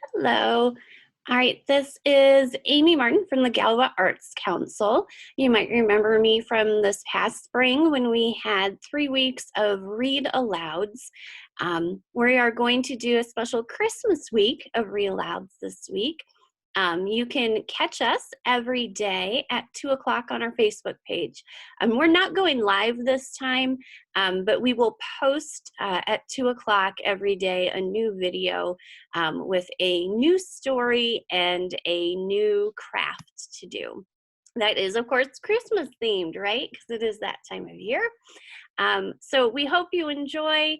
Hello. All right, this is Amy Martin from the Galva Arts Council. You might remember me from this past spring when we had 3 weeks of read alouds. We are going to do a special Christmas week of read alouds this week. You can catch us every day at 2 o'clock on our Facebook page. We're not going live this time, but we will post at 2 o'clock every day a new video with a new story and a new craft to do. That is, of course, Christmas themed, right? Because it is that time of year. So we hope you enjoy.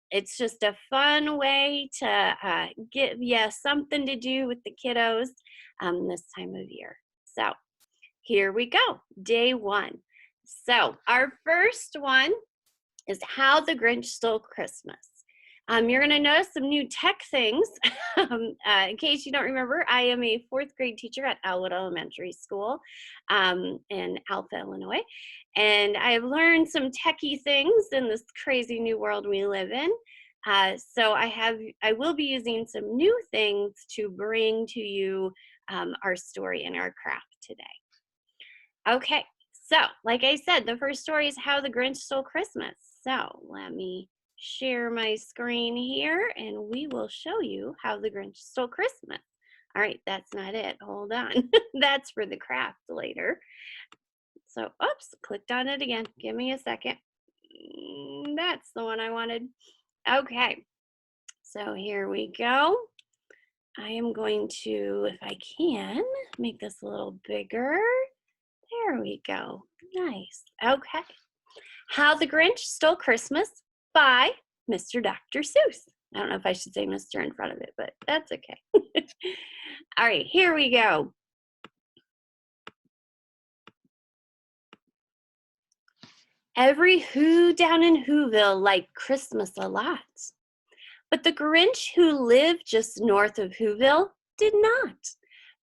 It's just a fun way to give you something to do with the kiddos this time of year. So here we go, day one. So our first one is How the Grinch Stole Christmas. You're going to notice some new tech things. In case you don't remember, I am a 4th grade teacher at Elwood Elementary School in Alpha, Illinois. And I've learned some techie things in this crazy new world we live in. So I will be using some new things to bring to you our story and our craft today. Okay, so like I said, the first story is How the Grinch Stole Christmas. So let me share my screen here and we will show you How the Grinch Stole Christmas. All right, that's not it. Hold on. That's for the craft later. So, oops, clicked on it again. Give me a second. That's the one I wanted. Okay, so here we go. I am going to, if I can, make this a little bigger. There we go. Nice. Okay. How the Grinch Stole Christmas by Mr. Dr. Seuss. I don't know if I should say Mr. in front of it, but that's okay. All right, here we go. Every Who down in Whoville liked Christmas a lot. But the Grinch who lived just north of Whoville did not.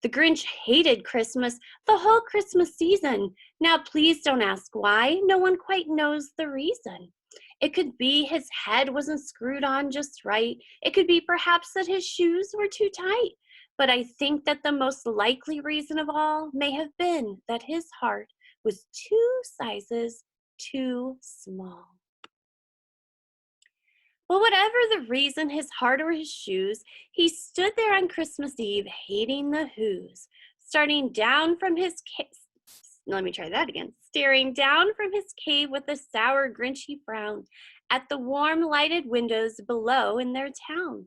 The Grinch hated Christmas the whole Christmas season. Now, please don't ask why. No one quite knows the reason. It could be his head wasn't screwed on just right. It could be perhaps that his shoes were too tight. But I think that the most likely reason of all may have been that his heart was 2 sizes too small. Well, whatever the reason, his heart or his shoes, he stood there on Christmas Eve hating the Who's, starting down from his let me try that again. Staring down from his cave with a sour, grinchy frown at the warm, lighted windows below in their town.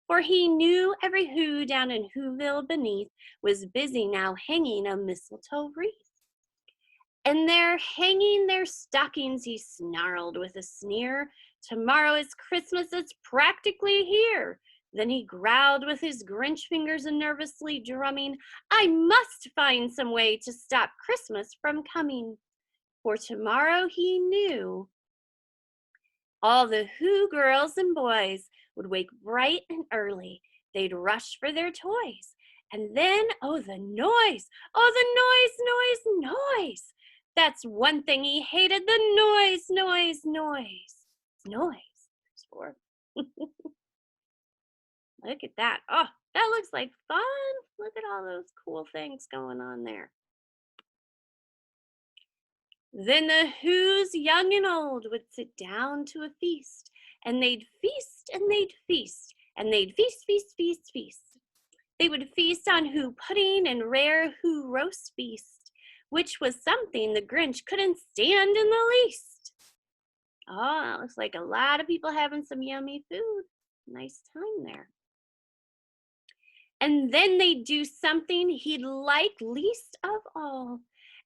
For he knew every Who down in Whoville beneath was busy now hanging a mistletoe wreath. And they're hanging their stockings, he snarled with a sneer. Tomorrow is Christmas, it's practically here. Then he growled with his Grinch fingers and nervously drumming, I must find some way to stop Christmas from coming. For tomorrow he knew all the Who girls and boys would wake bright and early. They'd rush for their toys. And then, oh, the noise! Oh, the noise! That's one thing he hated, the noise. Noise. There's 4. Look at that. Oh, that looks like fun. Look at all those cool things going on there. Then the Who's young and old would sit down to a feast, and they'd feast and they'd feast, and they'd feast. They would feast on Who pudding and rare Who roast beast, which was something the Grinch couldn't stand in the least. Oh, that looks like a lot of people having some yummy food. Nice time there. And then they'd do something he'd like least of all.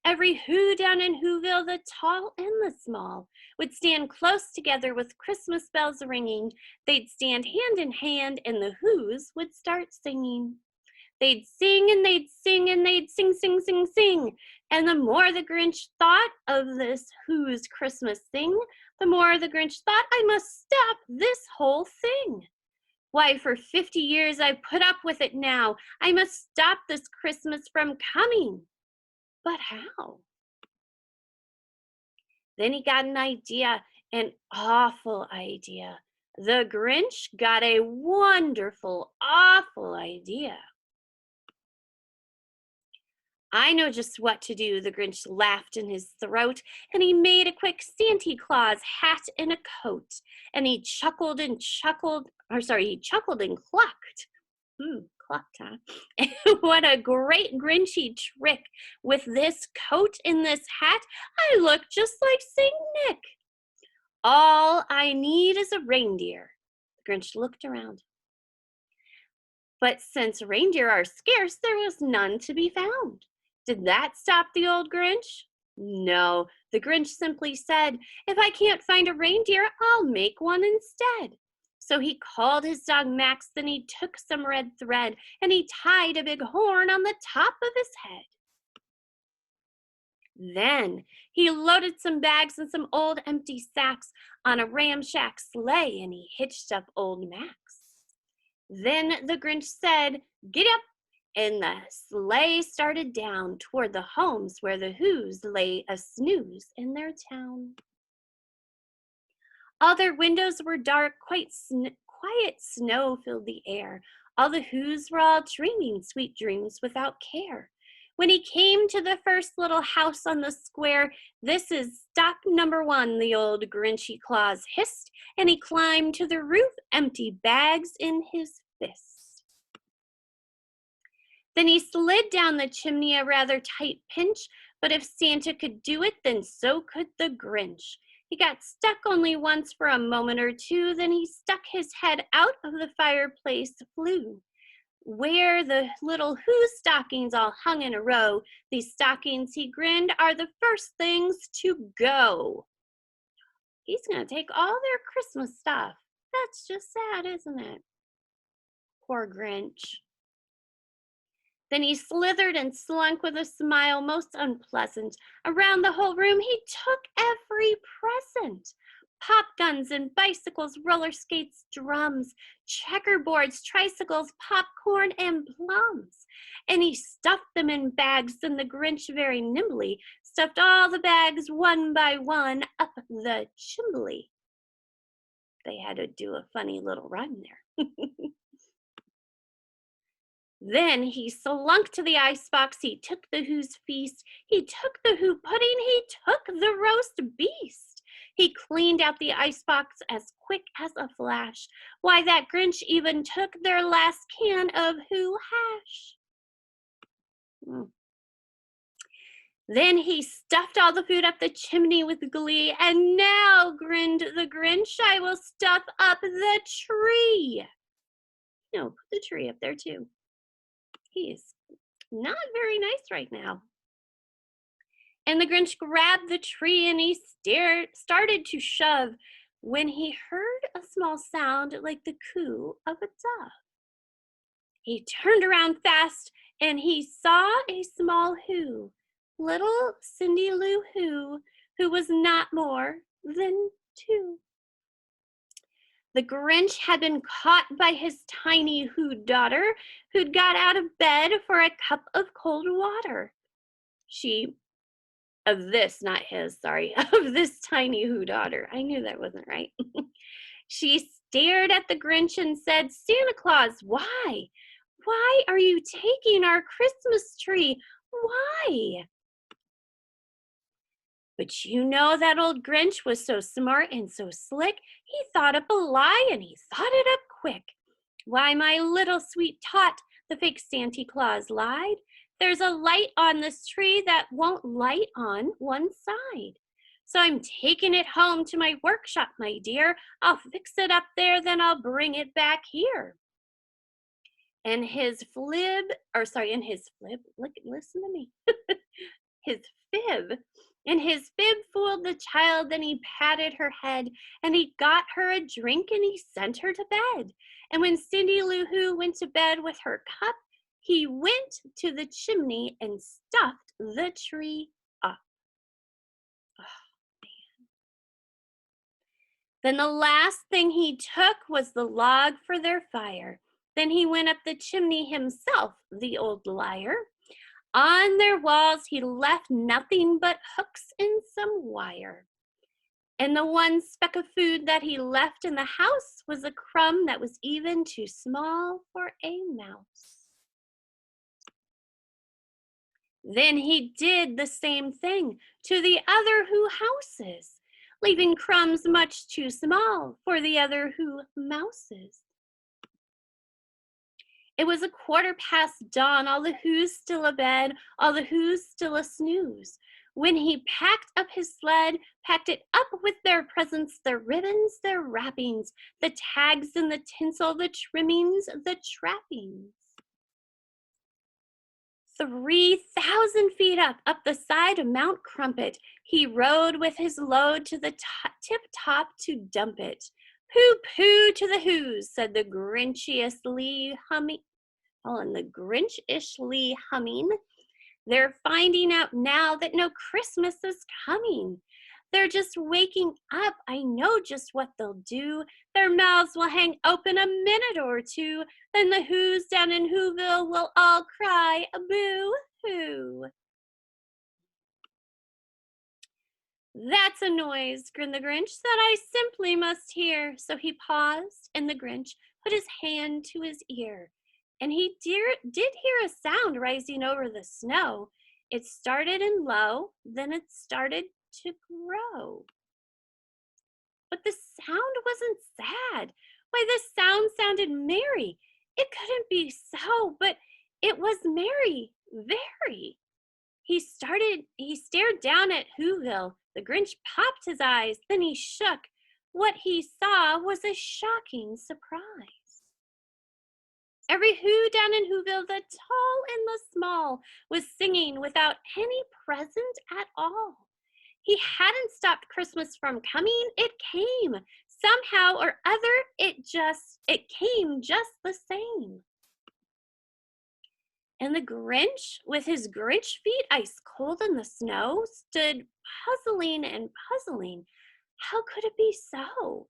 Every Who down in Whoville, the tall and the small, would stand close together with Christmas bells ringing. They'd stand hand in hand, and the Who's would start singing. They'd sing and they'd sing and they'd sing. And the more the Grinch thought of this Who's Christmas thing, the more the Grinch thought, I must stop this whole thing. Why, for 50 years I've put up with it now. I must stop this Christmas from coming. But how? Then he got an idea, an awful idea. The Grinch got a wonderful, awful idea. I know just what to do, the Grinch laughed in his throat, and he made a quick Santa Claus hat and a coat. And he chuckled and he chuckled and clucked. Clucked, huh? What a great Grinchy trick. With this coat and this hat, I look just like Saint Nick. All I need is a reindeer. The Grinch looked around. But since reindeer are scarce, there was none to be found. Did that stop the old Grinch? No, the Grinch simply said, if I can't find a reindeer, I'll make one instead. So he called his dog Max, then he took some red thread and he tied a big horn on the top of his head. Then he loaded some bags and some old empty sacks on a ramshack sleigh and he hitched up old Max. Then the Grinch said, get up, and the sleigh started down toward the homes where the Whos lay a snooze in their town. All their windows were dark, quiet snow filled the air. All the Whos were all dreaming sweet dreams without care. When he came to the first little house on the square, this is stock number 1, the old Grinchy Claus hissed, and he climbed to the roof, empty bags in his fist. Then he slid down the chimney, a rather tight pinch, but if Santa could do it, then so could the Grinch. He got stuck only once for a moment or two, then he stuck his head out of the fireplace, flew. Where the little Who stockings all hung in a row, these stockings, he grinned, are the first things to go. He's going to take all their Christmas stuff. That's just sad, isn't it? Poor Grinch. Then he slithered and slunk with a smile most unpleasant. Around the whole room he took every present. Pop guns and bicycles, roller skates, drums, checkerboards, tricycles, popcorn, and plums. And he stuffed them in bags, and the Grinch very nimbly stuffed all the bags one by one up the chimbley. They had to do a funny little rhyme there. Then he slunk to the icebox, he took the Who's feast, he took the Who pudding, he took the roast beast. He cleaned out the icebox as quick as a flash. Why, that Grinch even took their last can of Who hash. Then he stuffed all the food up the chimney with glee, and now, grinned the Grinch, I will stuff up the tree. No, put the tree up there too. He's not very nice right now. And the Grinch grabbed the tree and he started to shove when he heard a small sound like the coo of a dove. He turned around fast and he saw a small Who, little Cindy Lou Who was not more than 2. The Grinch had been caught by his tiny Who daughter, who'd got out of bed for a cup of cold water. Of this tiny Who daughter. I knew that wasn't right. She stared at the Grinch and said, Santa Claus, why? Why are you taking our Christmas tree? Why? But you know that old Grinch was so smart and so slick, he thought up a lie and he thought it up quick. Why, my little sweet tot, the fake Santa Claus lied. There's a light on this tree that won't light on one side. So I'm taking it home to my workshop, my dear. I'll fix it up there, then I'll bring it back here. And his fib, listen to me. His fib. And his fib fooled the child, then he patted her head, and he got her a drink, and he sent her to bed. And when Cindy Lou Who went to bed with her cup, he went to the chimney and stuffed the tree up. Oh, man. Then the last thing he took was the log for their fire. Then he went up the chimney himself, the old liar. On their walls he left nothing but hooks and some wire. And the one speck of food that he left in the house was a crumb that was even too small for a mouse. Then he did the same thing to the other houses, leaving crumbs much too small for the other mouses. It was dawn, all the who's still abed, all the who's still a snooze, when he packed up his sled, packed it up with their presents, their ribbons, their wrappings, the tags and the tinsel, the trimmings, the trappings. 3,000 feet up the side of Mount Crumpet, he rode with his load to the tip top to dump it. Pooh-pooh to the who's, said the Grinchishly humming. They're finding out now that no Christmas is coming. They're just waking up. I know just what they'll do. Their mouths will hang open a minute or two. Then the who's down in Whoville will all cry a boo-hoo. That's a noise, grinned the Grinch, that I simply must hear. So he paused, and the Grinch put his hand to his ear. And he did hear a sound rising over the snow. It started in low, then it started to grow. But the sound wasn't sad. Why, the sound sounded merry. It couldn't be so, but it was merry, very. He stared down at Whoville. The Grinch popped his eyes, then he shook. What he saw was a shocking surprise. Every who down in Whoville, the tall and the small, was singing without any present at all. He hadn't stopped Christmas from coming. It came. Somehow or other, it came just the same. And the Grinch, with his Grinch feet ice cold in the snow, stood puzzling and puzzling. How could it be so?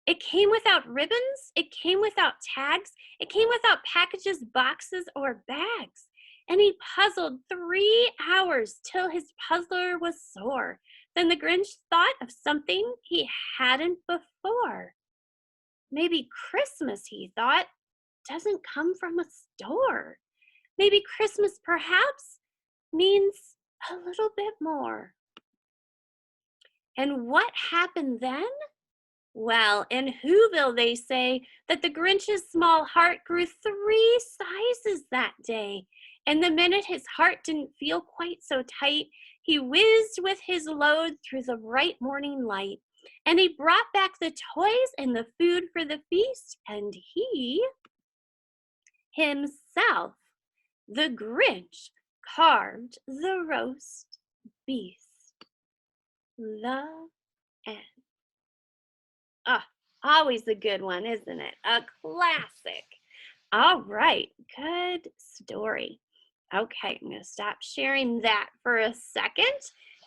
It came without ribbons, it came without tags, it came without packages, boxes, or bags. And he puzzled 3 hours till his puzzler was sore. Then the Grinch thought of something he hadn't before. Maybe Christmas, he thought, doesn't come from a store. Maybe Christmas perhaps means a little bit more. And what happened then? Well, in Whoville, they say that the Grinch's small heart grew 3 sizes that day. And the minute his heart didn't feel quite so tight, he whizzed with his load through the bright morning light. And he brought back the toys and the food for the feast, and he, himself, the Grinch, carved the roast beast. The end. Always a good one, isn't it? A classic. All right, good story. Okay, I'm gonna stop sharing that for a second.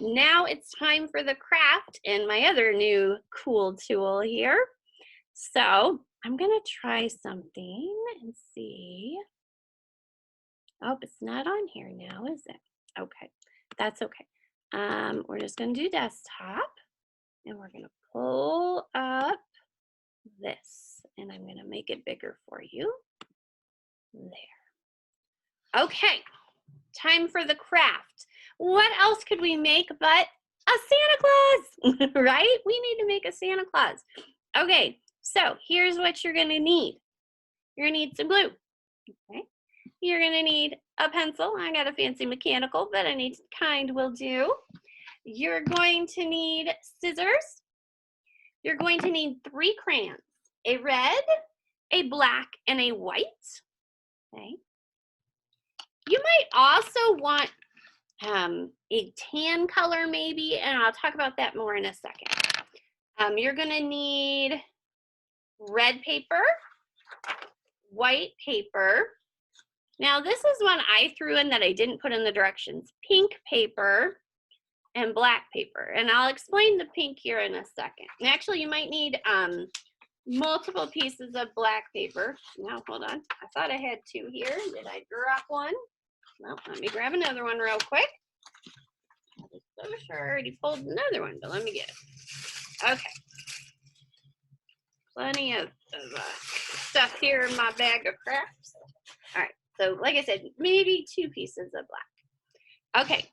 Now it's time for the craft and my other new cool tool here. So I'm gonna try something and see. Oh, it's not on here now, is it? Okay, that's okay. We're just gonna do desktop and we're gonna pull up this and I'm gonna make it bigger for you. There. Okay, time for the craft. What else could we make but a Santa Claus, right? We need to make a Santa Claus. Okay, so here's what you're gonna need. You're gonna need some glue, okay? You're gonna need a pencil. I got a fancy mechanical, but any kind will do. You're going to need scissors. You're going to need 3 crayons, a red, a black, and a white, okay? You might also want a tan color maybe, and I'll talk about that more in a second. You're gonna need red paper, white paper. Now this is one I threw in that I didn't put in the directions. Pink paper and black paper. And I'll explain the pink here in a second. And actually you might need multiple pieces of black paper. Now hold on, I thought I had 2 here. Did I drop one? Well, let me grab another one real quick. I was so sure I already pulled another one, but let me get it. Okay. Plenty of stuff here in my bag of crafts. All right, so like I said, maybe 2 pieces of black. Okay,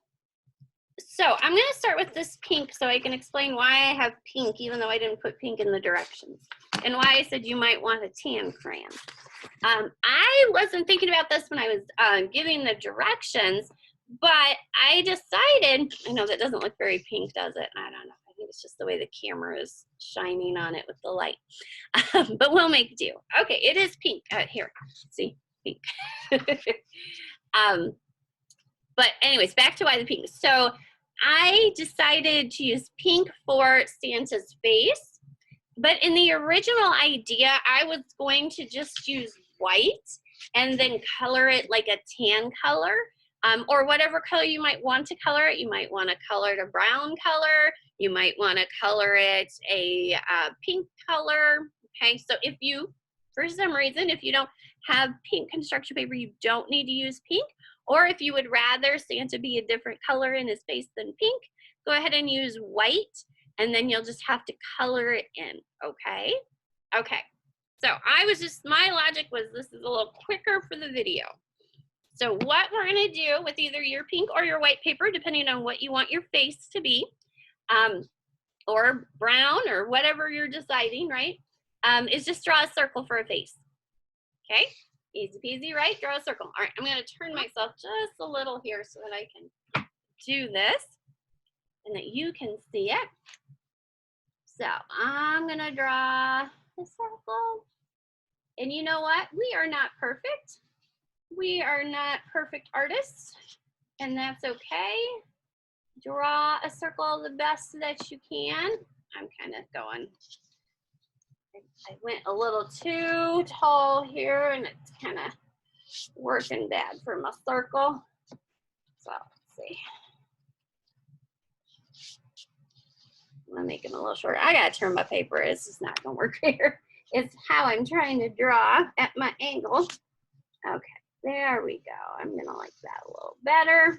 so I'm gonna start with this pink so I can explain why I have pink, even though I didn't put pink in the directions, and why I said you might want a tan crayon. I wasn't thinking about this when I was giving the directions, but I decided, I know that doesn't look very pink, does it? I don't know. I think it's just the way the camera is shining on it with the light. But we'll make do. Okay, it is pink. Here, see, pink. But anyways, back to why the pink. So I decided to use pink for Santa's face. But in the original idea, I was going to just use white and then color it like a tan color, or whatever color you might want to color it. You might want to color it a brown color. You might want to color it a pink color. Okay, so if you, for some reason, if you don't have pink construction paper, you don't need to use pink. Or if you would rather Santa be a different color in his face than pink, go ahead and use white, and then you'll just have to color it in, okay? Okay, so my logic was this is a little quicker for the video. So what we're gonna do with either your pink or your white paper, depending on what you want your face to be, or brown or whatever you're deciding, right? Is just draw a circle for a face, okay? Easy peasy, right? Draw a circle. All right, I'm gonna turn myself just a little here so that I can do this and that you can see it. So I'm gonna draw a circle. And you know what? We are not perfect. We are not perfect artists, and that's okay. Draw a circle the best that you can. I'm kind of going, I went a little too tall here, and it's kind of working bad for my circle. So let's see. I'm gonna make it a little shorter. I gotta turn my paper. It's just not gonna work here. It's how I'm trying to draw at my angle. Okay, there we go. I'm gonna like that a little better.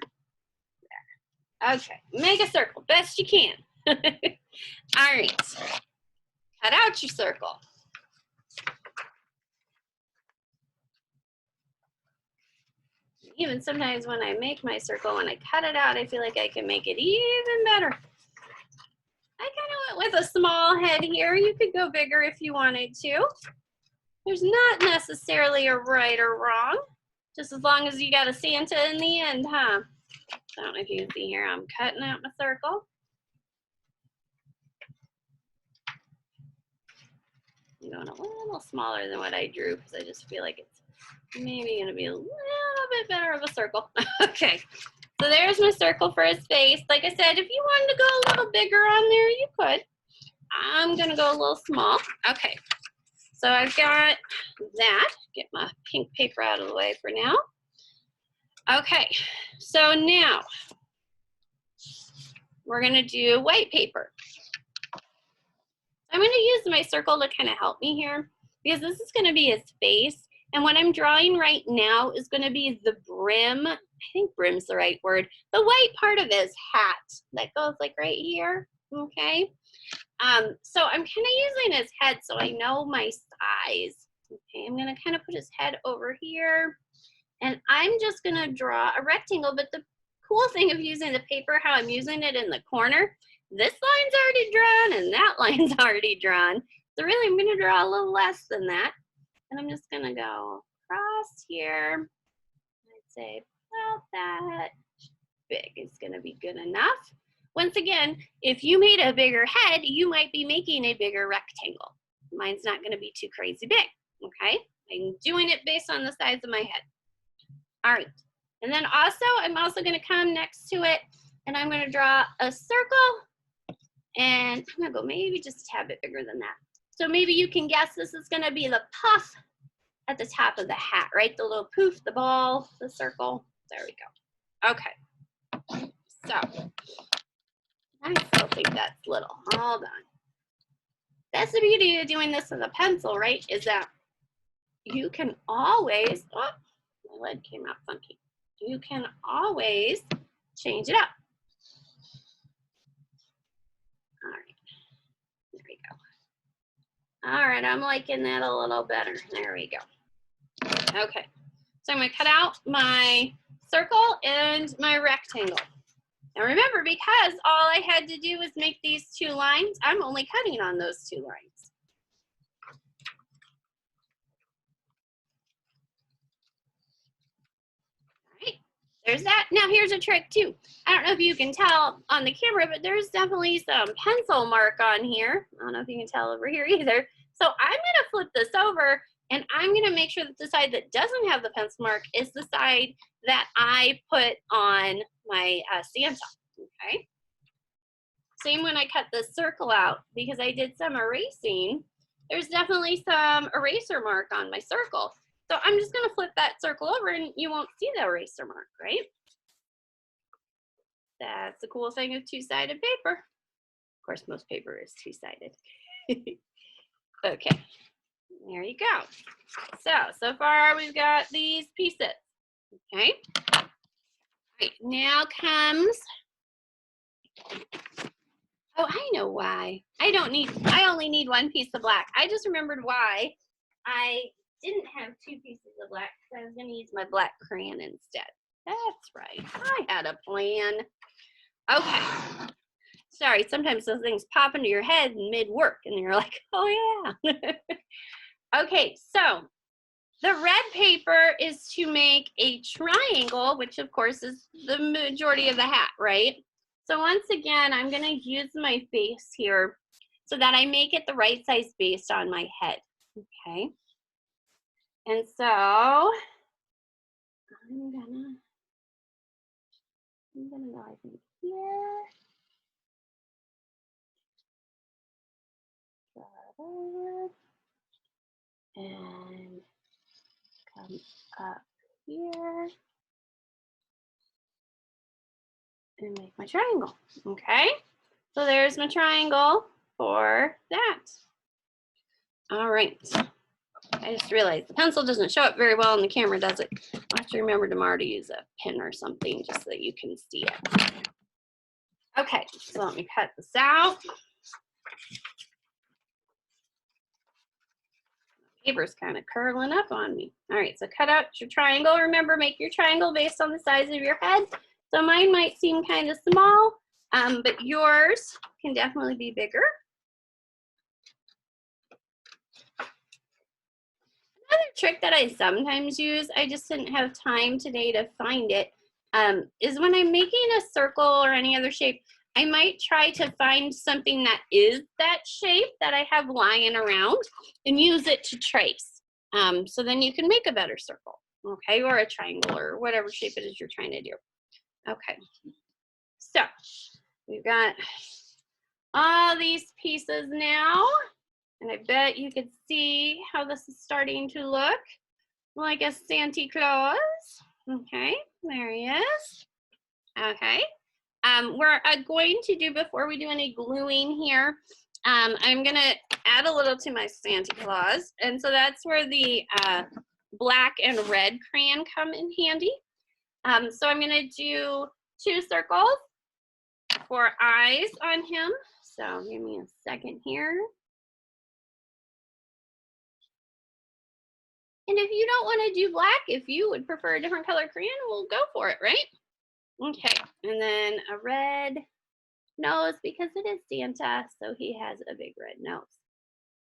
There. Okay, make a circle best you can. All right, cut out your circle. Even sometimes when I make my circle, when I cut it out, I feel like I can make it even better. I kind of went with a small head here. You could go bigger if you wanted to. There's not necessarily a right or wrong, just as long as you got a Santa in the end, huh? I don't know if you can see here, I'm cutting out my circle. I'm going a little smaller than what I drew because I just feel like it's maybe gonna be a little bit better of a circle. Okay, so there's my circle for his face. Like I said, if you wanted to go a little bigger on there, you could. I'm gonna go a little small. Okay, so I've got that. Get my pink paper out of the way for now. Okay, so now we're gonna do white paper. I'm gonna use my circle to kind of help me here because this is gonna be his face. And what I'm drawing right now is gonna be the brim. I think brim's the right word. The white part of his hat that goes like right here, okay? So I'm kind of using his head so I know my size. Okay, I'm gonna kind of put his head over here. And I'm just gonna draw a rectangle, but the cool thing of using the paper, how I'm using it in the corner, this line's already drawn and that line's already drawn. So really I'm gonna draw a little less than that. And I'm just gonna go across here. I'd say about that big is gonna be good enough. Once again, if you made a bigger head, you might be making a bigger rectangle. Mine's not gonna be too crazy big, okay? I'm doing it based on the size of my head. All right, and then also, I'm also gonna come next to it and I'm gonna draw a circle and I'm gonna go maybe just a tad bit bigger than that. So maybe you can guess this is gonna be the puff at the top of the hat, right? The little poof, the ball, the circle, there we go. Okay, so I still think that's little, hold on. That's the beauty of doing this with a pencil, right? Is that you can always, oh, my lid came out funky. You can always change it up. All right. All right, I'm liking that a little better. There we go. Okay, so I'm gonna cut out my circle and my rectangle. Now remember, because all I had to do was make these 2 lines, I'm only cutting on those 2 lines. All right, there's that. Now here's a trick too. I don't know if you can tell on the camera, but there's definitely some pencil mark on here. I don't know if you can tell over here either. So I'm gonna flip this over and I'm gonna make sure that the side that doesn't have the pencil mark is the side that I put on my Santa, okay? Same when I cut the circle out, because I did some erasing, there's definitely some eraser mark on my circle. So I'm just gonna flip that circle over and you won't see the eraser mark, right? That's the cool thing of 2-sided paper. Of course, most paper is 2-sided. Okay, there you go. So far we've got these pieces, okay? All right, now comes, oh, I know why. I only need 1 piece of black. I just remembered why I didn't have 2 pieces of black, because I was gonna use my black crayon instead. That's right, I had a plan. Okay, sorry, sometimes those things pop into your head mid-work and you're like, oh yeah. Okay, so the red paper is to make a triangle, which of course is the majority of the hat, right? So once again, I'm gonna use my base here so that I make it the right size based on my head, okay? And so I'm gonna go, I think, here. And come up here and make my triangle, okay? So there's my triangle for that. All right. I just realized the pencil doesn't show up very well on the camera, does it? I'll have to remember tomorrow to use a pen or something just so that you can see it. Okay, so let me cut this out. Paper's kind of curling up on me. All right, so cut out your triangle. Remember, make your triangle based on the size of your head. So mine might seem kind of small, but yours can definitely be bigger. Another trick that I sometimes use, I just didn't have time today to find it, is when I'm making a circle or any other shape, I might try to find something that is that shape that I have lying around and use it to trace. So then you can make a better circle, okay, or a triangle or whatever shape it is you're trying to do. Okay, so we've got all these pieces now, and I bet you could see how this is starting to look like a Santa Claus. Okay, there he is. Okay. We're going to do, before we do any gluing here, I'm gonna add a little to my Santa Claus. And so that's where the black and red crayon come in handy. So I'm gonna do 2 circles for eyes on him. So give me a second here. And if you don't want to do black, if you would prefer a different color crayon, we'll go for it, right? Okay, and then a red nose, because it is Santa, so he has a big red nose.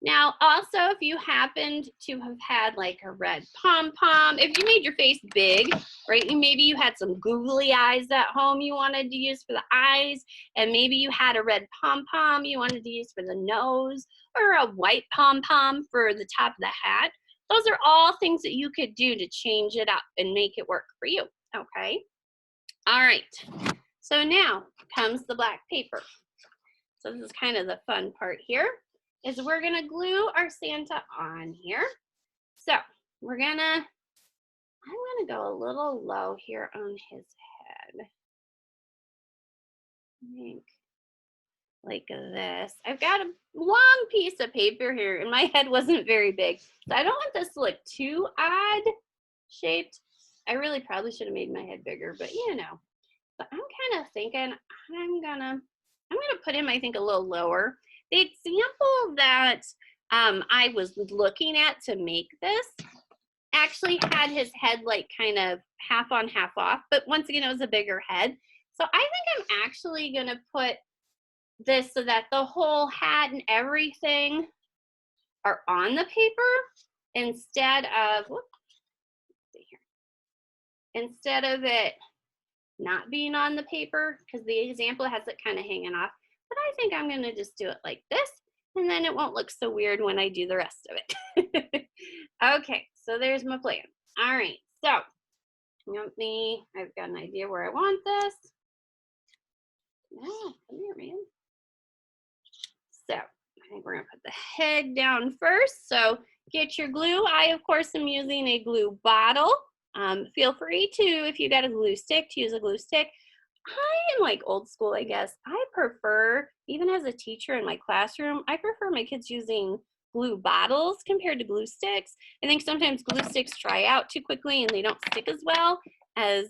Now, also, if you happened to have had like a red pom-pom, if you made your face big, right, maybe you had some googly eyes at home you wanted to use for the eyes, and maybe you had a red pom-pom you wanted to use for the nose, or a white pom-pom for the top of the hat. Those are all things that you could do to change it up and make it work for you, okay? All right, so now comes the black paper. So this is kind of the fun part here, is we're gonna glue our Santa on here. So I'm gonna go a little low here on his head. I think like this. I've got a long piece of paper here and my head wasn't very big. So I don't want this to look too odd shaped. I really probably should have made my head bigger, but you know. But I'm kind of thinking I'm gonna put him, I think, a little lower. The example that I was looking at to make this actually had his head like kind of half on, half off, but once again, it was a bigger head. So I think I'm actually gonna put this so that the whole hat and everything are on the paper instead of, whoops, let's see here, instead of it not being on the paper, because the example has it kind of hanging off. But I think I'm gonna just do it like this, and then it won't look so weird when I do the rest of it. Okay, so there's my plan. All right, so I've got an idea where I want this. Oh, come here, man. So I think we're gonna put the head down first. So get your glue. I, of course, am using a glue bottle. Feel free to, if you got a glue stick, to use a glue stick. I am like old school, I guess. I prefer, even as a teacher in my classroom, I prefer my kids using glue bottles compared to glue sticks. I think sometimes glue sticks dry out too quickly and they don't stick as well as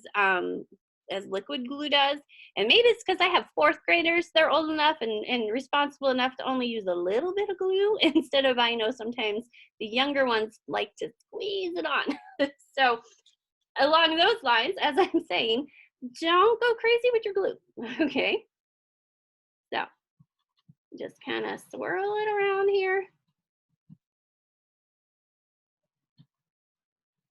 liquid glue does. And maybe it's because I have fourth graders. They're old enough and responsible enough to only use a little bit of glue instead of, I know sometimes the younger ones like to squeeze it on. So along those lines, as I'm saying, don't go crazy with your glue, okay? So just kind of swirl it around here.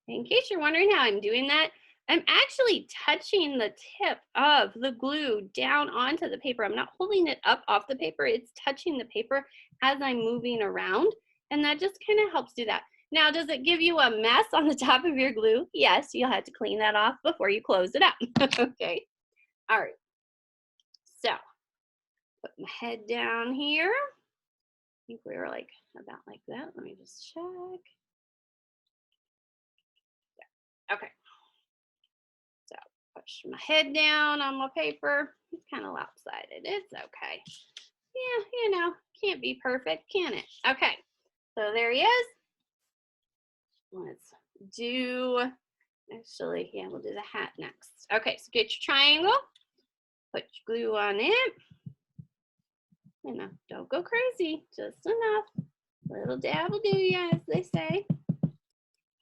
In case you're wondering how I'm doing that, I'm actually touching the tip of the glue down onto the paper. I'm not holding it up off the paper. It's touching the paper as I'm moving around, and that just kind of helps do that. Now, does it give you a mess on the top of your glue? Yes, you'll have to clean that off before you close it up. Okay. All right. So, put my head down here. I think we were like about like that. Let me just check. Yeah. Okay. So, push my head down on my paper. It's kind of lopsided. It's okay. Yeah, you know, can't be perfect, can it? Okay. So there he is. Let's do, actually, yeah, we'll do the hat next. Okay, so get your triangle, put your glue on it. You know, don't go crazy, just enough. Little dab will do ya, as they say.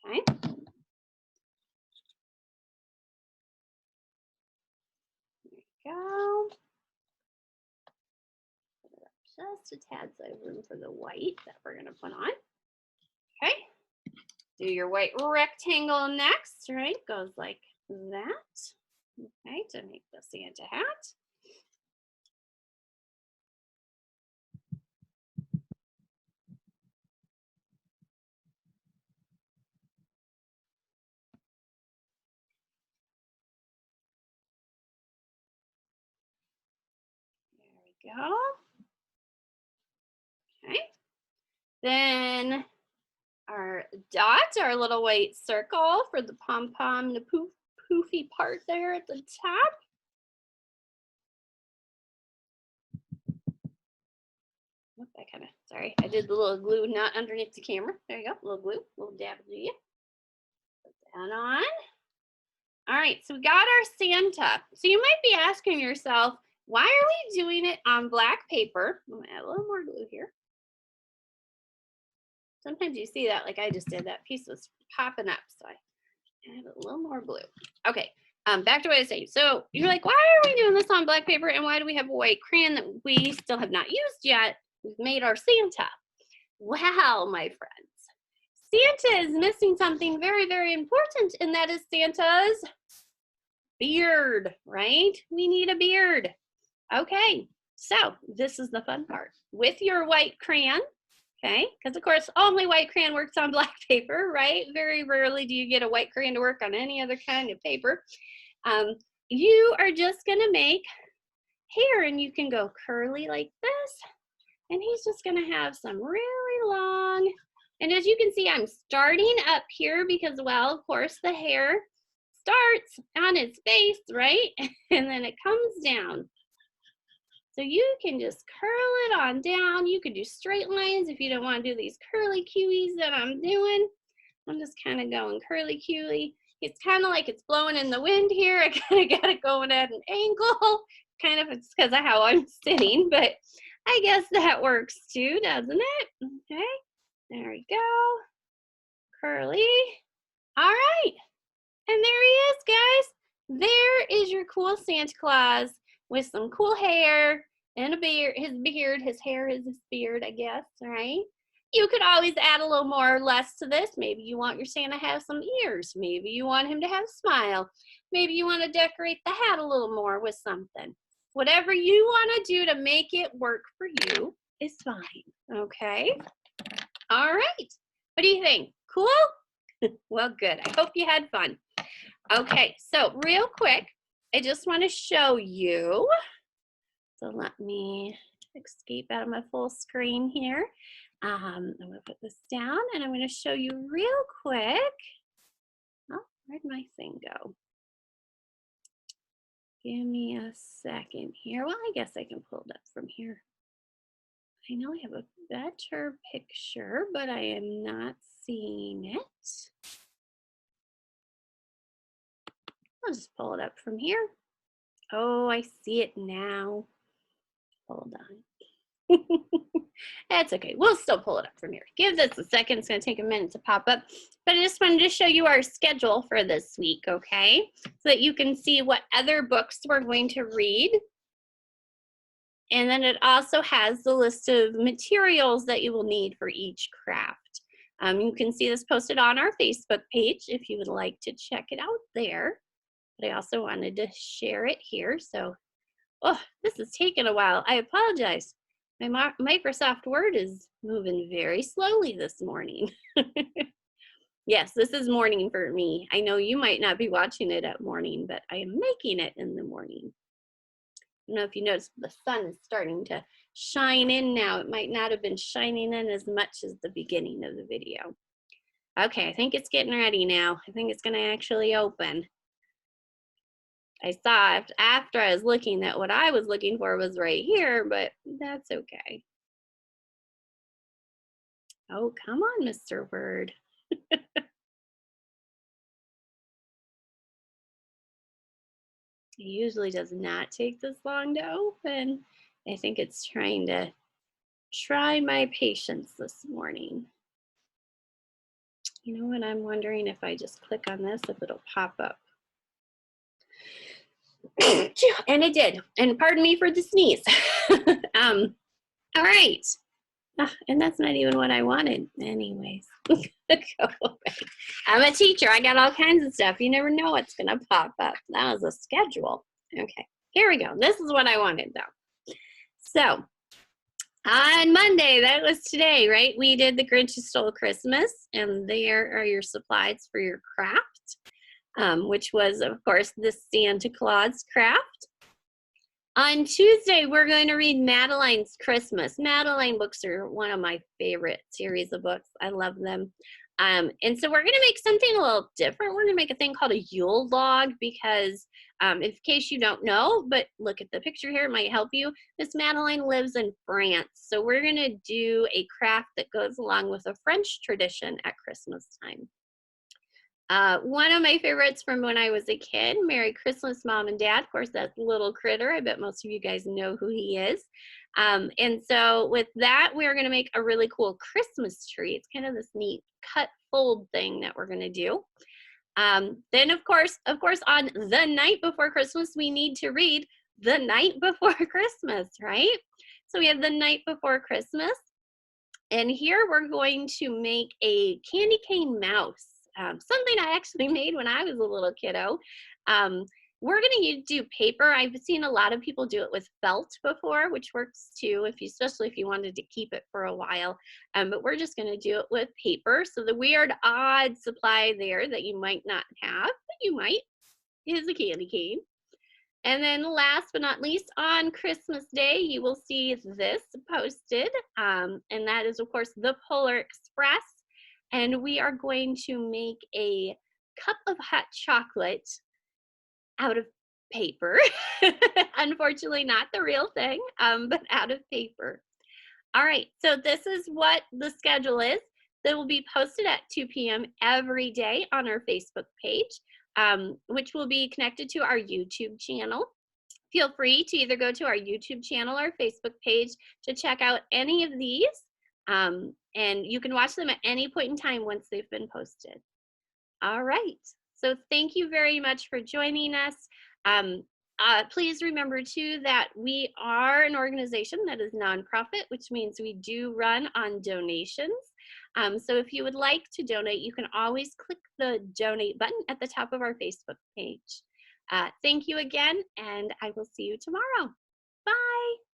Okay. There you go. Put it up just a tad so I have room for the white that we're gonna put on. Okay. Do your white rectangle next, right? Goes like that. Okay, to make the Santa hat. There we go. Okay. Then our dot, our little white circle for the pom-pom, the poofy part there at the top. Oop, I kind of, sorry, I did the little glue not underneath the camera. There you go, a little glue, a little dab to you. Put that on. All right, so we got our Santa. So you might be asking yourself, why are we doing it on black paper? I'm gonna add a little more glue here. Sometimes you see that, like I just did, that piece was popping up, so I add a little more glue. Okay, back to what I was saying. So you're like, why are we doing this on black paper, and why do we have a white crayon that we still have not used yet? We've made our Santa. Well, my friends, Santa is missing something very, very important, and that is Santa's beard, right? We need a beard. Okay, so this is the fun part. With your white crayon, okay, because of course only white crayon works on black paper, right? Very rarely do you get a white crayon to work on any other kind of paper. You are just gonna make hair, and you can go curly like this, and he's just gonna have some really long, and as you can see, I'm starting up here because, well, of course the hair starts on its base, right? And then it comes down. So you can just curl it on down. You could do straight lines if you don't want to do these curly cueys that I'm doing. I'm just kind of going curly cuey. It's kind of like it's blowing in the wind here. I kind of got it going at an angle. Kind of, it's because of how I'm sitting, but I guess that works too, doesn't it? Okay. There we go. Curly. All right. And there he is, guys. There is your cool Santa Claus with some cool hair and a beard. His hair is his beard, I guess, right? You could always add a little more or less to this. Maybe you want your Santa to have some ears. Maybe you want him to have a smile. Maybe you want to decorate the hat a little more with something. Whatever you want to do to make it work for you is fine, okay? All right. What do you think? Cool? Well, good. I hope you had fun. Okay, so real quick, I just want to show you. So let me escape out of my full screen here. I'm going to put this down and I'm going to show you real quick. Oh, where'd my thing go? Give me a second here. Well, I guess I can pull it up from here. I know I have a better picture, but I am not seeing it. I'll just pull it up from here. Oh, I see it now. Hold on. That's okay. We'll still pull it up from here. Give this a second. It's going to take a minute to pop up. But I just wanted to show you our schedule for this week, okay? So that you can see what other books we're going to read. And then it also has the list of materials that you will need for each craft. You can see this posted on our Facebook page if you would like to check it out there. But I also wanted to share it here. So, oh, this is taking a while. I apologize. My Microsoft Word is moving very slowly this morning. Yes, this is morning for me. I know you might not be watching it at morning, but I am making it in the morning. I don't know if you noticed, the sun is starting to shine in now. It might not have been shining in as much as the beginning of the video. Okay, I think it's getting ready now. I think it's going to actually open. I saw after I was looking that what I was looking for was right here, but that's okay. Oh, come on, Mr. Word. It usually does not take this long to open. I think it's trying to try my patience this morning. You know what, I'm wondering if I just click on this, if it'll pop up. And it did. And pardon me for the sneeze. All right. And that's not even what I wanted. Anyways. I'm a teacher. I got all kinds of stuff. You never know what's going to pop up. That was a schedule. Okay. Here we go. This is what I wanted, though. So, on Monday, that was today, right? We did The Grinch Who Stole Christmas. And there are your supplies for your craft. Which was, of course, the Santa Claus craft. On Tuesday, we're going to read Madeline's Christmas. Madeline books are one of my favorite series of books. I love them. And so we're going to make something a little different. We're going to make a thing called a Yule log because, in case you don't know, but look at the picture here, it might help you. Miss Madeline lives in France. So we're going to do a craft that goes along with a French tradition at Christmas time. One of my favorites from when I was a kid, Merry Christmas, Mom and Dad. Of course, that's Little Critter. I bet most of you guys know who he is. And so with that, we're going to make a really cool Christmas tree. It's kind of this neat cut fold thing that we're going to do. Then, of course, on the night before Christmas, we need to read The Night Before Christmas, right? So we have The Night Before Christmas. And here we're going to make a candy cane mouse. Something I actually made when I was a little kiddo. We're going to do paper. I've seen a lot of people do it with felt before, which works too, especially if you wanted to keep it for a while. But we're just going to do it with paper. So the weird, odd supply there that you might not have, but you might, is a candy cane. And then last but not least, on Christmas Day, you will see this posted. And that is, of course, the Polar Express. And we are going to make a cup of hot chocolate out of paper. Unfortunately, not the real thing, but out of paper. All right, so this is what the schedule is. That will be posted at 2 p.m. every day on our Facebook page, which will be connected to our YouTube channel. Feel free to either go to our YouTube channel or Facebook page to check out any of these. And you can watch them at any point in time once they've been posted. All right. So thank you very much for joining us. Um, please remember too that we are an organization that is nonprofit, which means we do run on donations. So if you would like to donate, you can always click the donate button at the top of our Facebook page. Thank you again, and I will see you tomorrow. Bye.